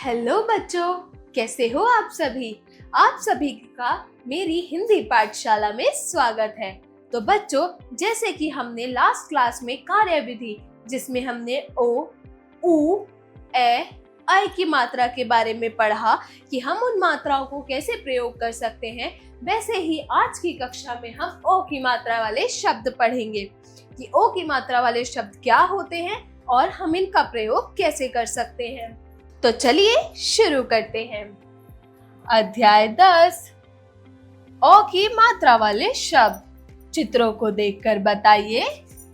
Hello बच्चों, कैसे हो आप सभी। आप सभी का मेरी हिंदी पाठशाला में स्वागत है। तो बच्चों, जैसे कि हमने लास्ट क्लास में कार्यविधि जिसमें हमने ओ, उ, ए, ऐ की मात्रा के बारे में पढ़ा कि हम उन मात्राओं को कैसे प्रयोग कर सकते हैं, वैसे ही आज की कक्षा में हम ओ की मात्रा वाले शब्द पढ़ेंगे कि ओ की मात्रा वाले शब्द क्या होते हैं और हम इनका प्रयोग कैसे कर सकते हैं। तो चलिए शुरू करते हैं। अध्याय 10, ओ की मात्रा वाले शब्द। चित्रों को देखकर बताइए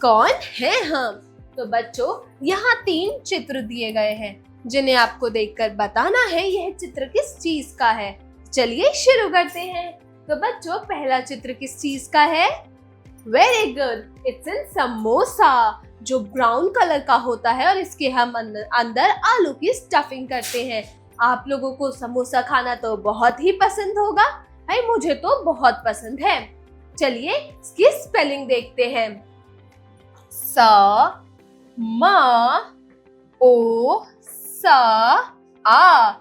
कौन है हम। तो बच्चों, यहाँ 3 चित्र दिए गए हैं जिन्हें आपको देखकर बताना है यह चित्र किस चीज का है। चलिए शुरू करते हैं। तो बच्चों, पहला चित्र किस चीज का है? Very good, it's in samosa, जो ब्राउन कलर का होता है और इसके हम अंदर आलू की स्टफिंग करते हैं। आप लोगों को समोसा खाना तो बहुत ही पसंद होगा, भाई मुझे तो बहुत पसंद है। चलिए इसकी स्पेलिंग देखते हैं। स म ओ स आ,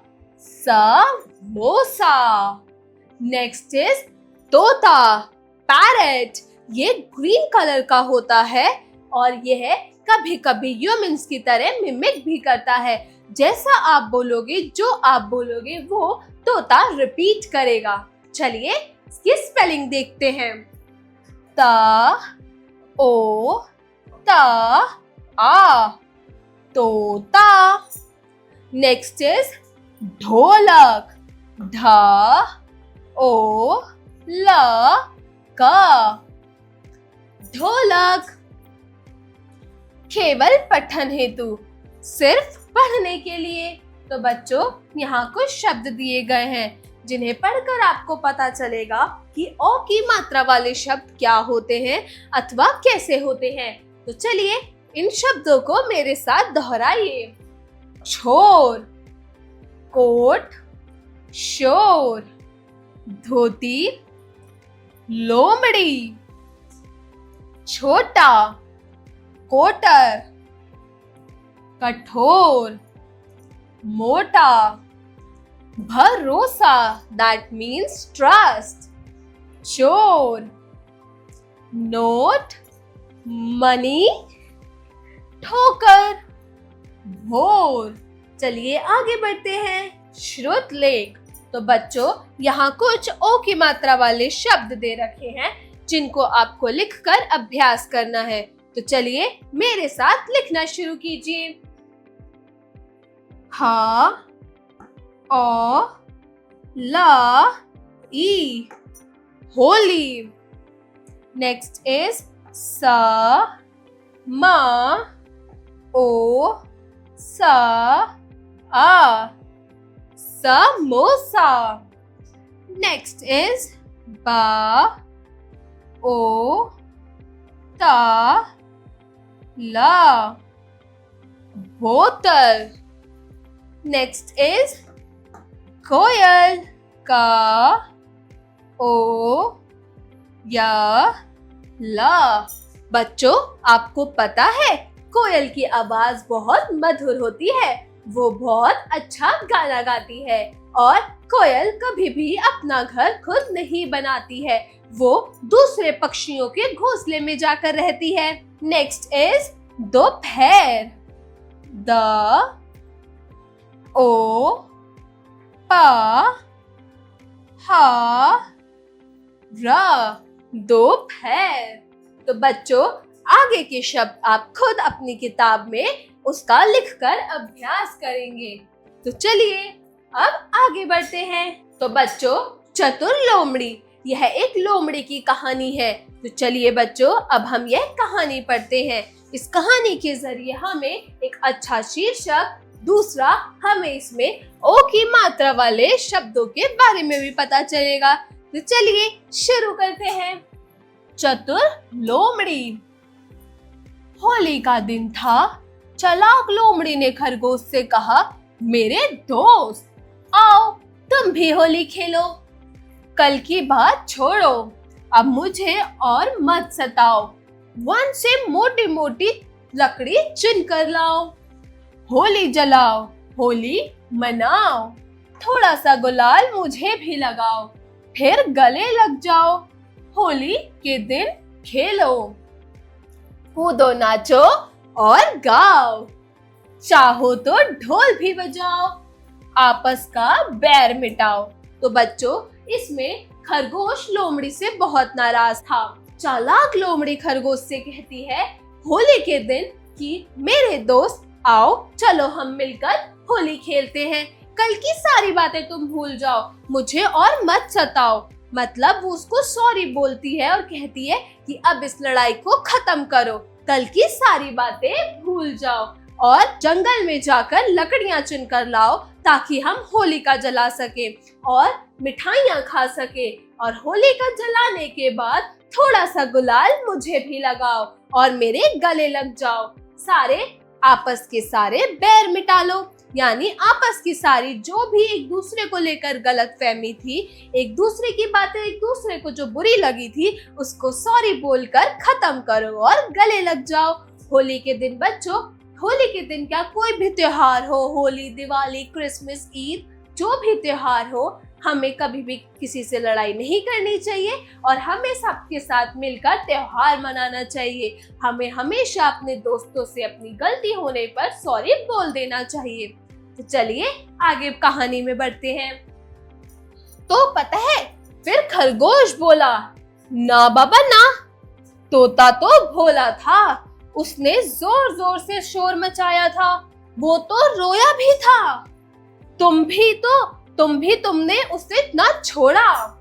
समोसा। नेक्स्ट इज तोता, पैरट। ये ग्रीन कलर का होता है और यह कभी कभी ह्यूमंस की तरह मिमिक भी करता है। जैसा आप बोलोगे, जो आप बोलोगे वो तोता रिपीट करेगा। चलिए इसकी स्पेलिंग देखते हैं। त ओ त आ, तोता। नेक्स्ट इज ढोलक, ढ ओ ल क, ढोलक। केवल पठन हेतु, सिर्फ पढ़ने के लिए। तो बच्चों, यहाँ कुछ शब्द दिए गए हैं जिन्हें पढ़कर आपको पता चलेगा कि ओ की मात्रा वाले शब्द क्या होते हैं अथवा कैसे होते हैं। तो चलिए इन शब्दों को मेरे साथ दोहराइए। छोर, कोट, शोर, धोती, लोमड़ी। छोटा, कोटर, कठोर, मोटा। भरोसा, दैट मीन्स ट्रस्ट। चोर, नोट, मनी, ठोकर, भोर। चलिए आगे बढ़ते हैं। श्रुतलेख। तो बच्चों, यहाँ कुछ ओ की मात्रा वाले शब्द दे रखे हैं जिनको आपको लिखकर अभ्यास करना है। तो चलिए मेरे साथ लिखना शुरू कीजिए। हा, ओ, ला, ई, होली। नेक्स्ट इज स, म, ओ, स, आ, समोसा। नेक्स्ट इज बा, ओ, ता, ला, बोतल। नेक्स्ट इज कोयल, का, ओ, या, ला। बच्चों, आपको पता है कोयल की आवाज बहुत मधुर होती है, वो बहुत अच्छा गाना गाती है और कोयल कभी भी अपना घर खुद नहीं बनाती है, वो दूसरे पक्षियों के घोंसले में जाकर रहती है। नेक्स्ट इज दोपहर, द, ओ, पा, हा, र, दोपहर। तो बच्चों, आगे के शब्द आप खुद अपनी किताब में उसका लिखकर अभ्यास करेंगे। तो चलिए अब आगे बढ़ते हैं। तो बच्चों, चतुर लोमड़ी, यह एक लोमड़ी की कहानी है। तो चलिए बच्चों, अब हम यह कहानी पढ़ते हैं। इस कहानी के जरिए हमें एक अच्छा शीर्षक, दूसरा हमें इसमें ओ की मात्रा वाले शब्दों के बारे में भी पता चलेगा। तो चलिए शुरू करते हैं। चतुर लोमड़ी। होली का दिन था। चालाक लोमड़ी ने खरगोश से कहा, मेरे दोस्त आओ तुम भी होली खेलो। कल की बात छोड़ो, अब मुझे और मत सताओ। वन से मोटी मोटी लकड़ी चुन कर लाओ, होली जलाओ, होली मनाओ, थोड़ा सा गुलाल मुझे भी लगाओ, फिर गले लग जाओ, होली के दिन खेलो, कूदो नाचो और गाओ, चाहो तो ढोल भी बजाओ, आपस का बैर मिटाओ। तो बच्चों, इसमें खरगोश लोमड़ी से बहुत नाराज था। चालाक लोमड़ी खरगोश से कहती है होली के दिन कि मेरे दोस्त आओ, चलो हम मिलकर होली खेलते हैं, कल की सारी बातें तुम भूल जाओ, मुझे और मत सताओ। मतलब वो उसको सॉरी बोलती है और कहती है कि अब इस लड़ाई को खत्म करो, कल की सारी बातें भूल जाओ और जंगल में जाकर लकड़ियां चुनकर लाओ ताकि हम होलिका जला सके और मिठाइयां खा सके, और होलिका जलाने के बाद थोड़ा सा गुलाल मुझे भी लगाओ और मेरे गले लग जाओ, सारे आपस के सारे बैर मिटा लो। यानी आपस की सारी जो भी एक दूसरे को लेकर गलतफहमी थी, एक दूसरे की बातें एक दूसरे को जो बुरी लगी थी, उसको सॉरी बोलकर खत्म करो और गले लग जाओ। होली के दिन बच्चों, होली के दिन क्या कोई भी त्योहार हो, होली, दिवाली, क्रिसमस, ईद, जो भी त्योहार हो, हमें कभी भी किसी से लड़ाई नहीं करनी चाहिए और हमें सबके साथ मिलकर त्योहार मनाना चाहिए। हमें हमेशा अपने दोस्तों से अपनी गलती होने पर सॉरी बोल देना चाहिए। तो चलिए आगे कहानी में बढ़ते हैं। तो पता है, फिर खरगोश बोला, ना बाबा ना, तोता तो भोला था, उसने जोर जोर से शोर मचाया था, वो तो रोया भी था, तुमने उसे ना छोड़ा,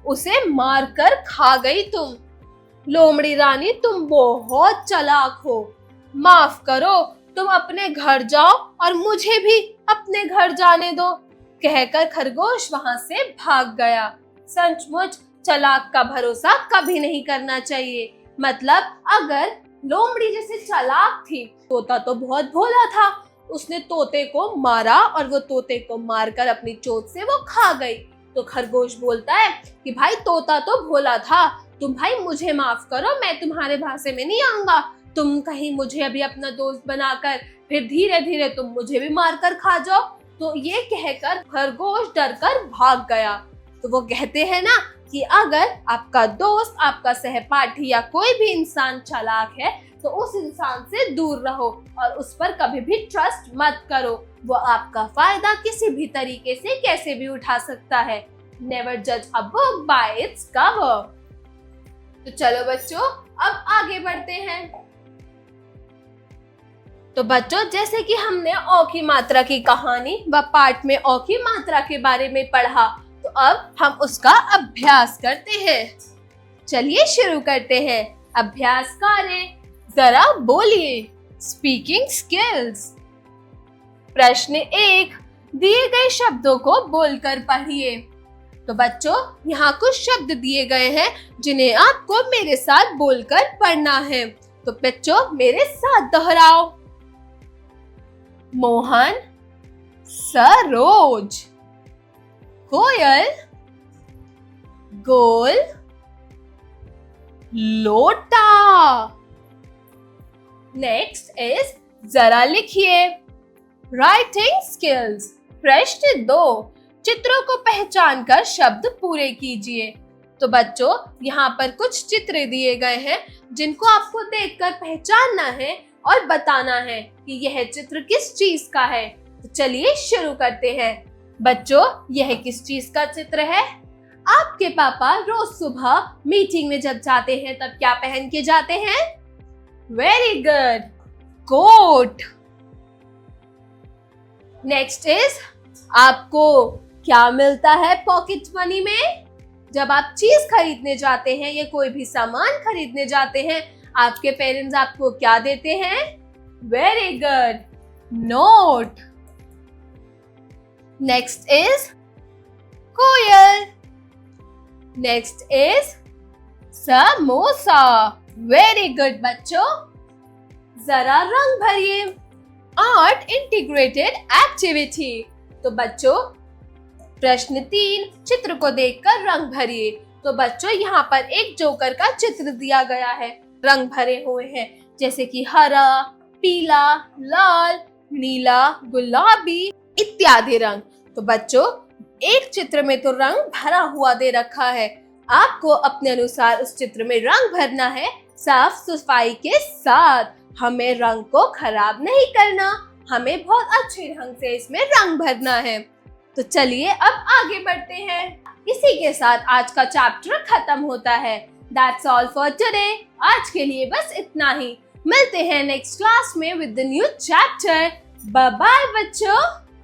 उसे मारकर खा गई तुम। लोमड़ी रानी, तुम बहुत चालाक हो, माफ करो, तुम अपने घर जाओ और मुझे भी अपने घर जाने दो। कहकर खरगोश वहां से भाग गया। सचमुच चालाक का भरोसा कभी नहीं करना चाहिए। मतलब अगर लोमड़ी जैसे चालाक थी, तोता तो बहुत भोला था, उसने तोते को मारा और वो तोते को मारकर अपनी चोट से वो खा गई। तो खरगोश बोलता है कि भाई तोता तो भोला था, तुम भाई मुझे माफ करो, मैं तुम्हारे भाषे में नहीं आऊंगा, तुम कहीं मुझे अभी अपना दोस्त बनाकर फिर धीरे धीरे तुम मुझे भी मारकर खा जाओ। तो ये कहकर खरगोश डरकर भाग गया। तो वो कहते हैं ना कि अगर आपका दोस्त, आपका सहपाठी या कोई भी इंसान चालाक है तो उस इंसान से दूर रहो और उस पर कभी भी ट्रस्ट मत करो, वो आपका फायदा किसी भी तरीके से कैसे भी उठा सकता है। नेवर जज a book by its cover. तो चलो बच्चों, अब आगे बढ़ते हैं। तो बच्चों, जैसे कि हमने औ की मात्रा की कहानी व पाठ में औ की मात्रा के बारे में पढ़ा, तो अब हम उसका अभ्यास करते हैं। चलिए शुरू करते हैं। अभ्यास कार्य, जरा बोलिए। Speaking skills. प्रश्न 1, दिए गए शब्दों को बोलकर पढ़िए। तो बच्चों, यहाँ कुछ शब्द दिए गए हैं जिन्हें आपको मेरे साथ बोलकर पढ़ना है। तो बच्चों मेरे साथ दोहराओ। मोहन, सरोज, कोयल, गोल, लोटा। नेक्स्ट इज जरा लिखिए। Writing skills. प्रश्न 2, चित्रों को पहचान कर शब्द पूरे कीजिए। तो बच्चों, यहाँ पर कुछ चित्र दिए गए हैं जिनको आपको देखकर पहचानना है और बताना है कि यह चित्र किस चीज का है। तो चलिए शुरू करते हैं। बच्चों, यह किस चीज का चित्र है? आपके पापा रोज सुबह मीटिंग में जब जाते हैं तब क्या पहन के जाते हैं? Very good, coat. Next is, आपको क्या मिलता है पॉकेट मनी में? जब आप चीज खरीदने जाते हैं या कोई भी सामान खरीदने जाते हैं, आपके पेरेंट्स आपको क्या देते हैं? Very good, note. Next is कोयल। Next is samosa. Very good बच्चों। जरा रंग भरिए। Art integrated activity. तो बच्चों, प्रश्न 3, चित्र को देखकर रंग भरिए। तो बच्चों, यहाँ पर एक जोकर का चित्र दिया गया है, रंग भरे हुए हैं जैसे कि हरा, पीला, लाल, नीला, गुलाबी इत्यादि रंग। तो बच्चों, एक चित्र में तो रंग भरा हुआ दे रखा है, आपको अपने अनुसार उस चित्र में रंग भरना है, साफ सफाई के साथ। हमें रंग को खराब नहीं करना, हमें बहुत अच्छे ढंग से इसमें रंग भरना है। तो चलिए अब आगे बढ़ते हैं। इसी के साथ आज का चैप्टर खत्म होता है। That's all for today। आज के लिए बस इतना ही। मिलते हैं नेक्स्ट क्लास में with the new chapter. Bye bye बच्चों।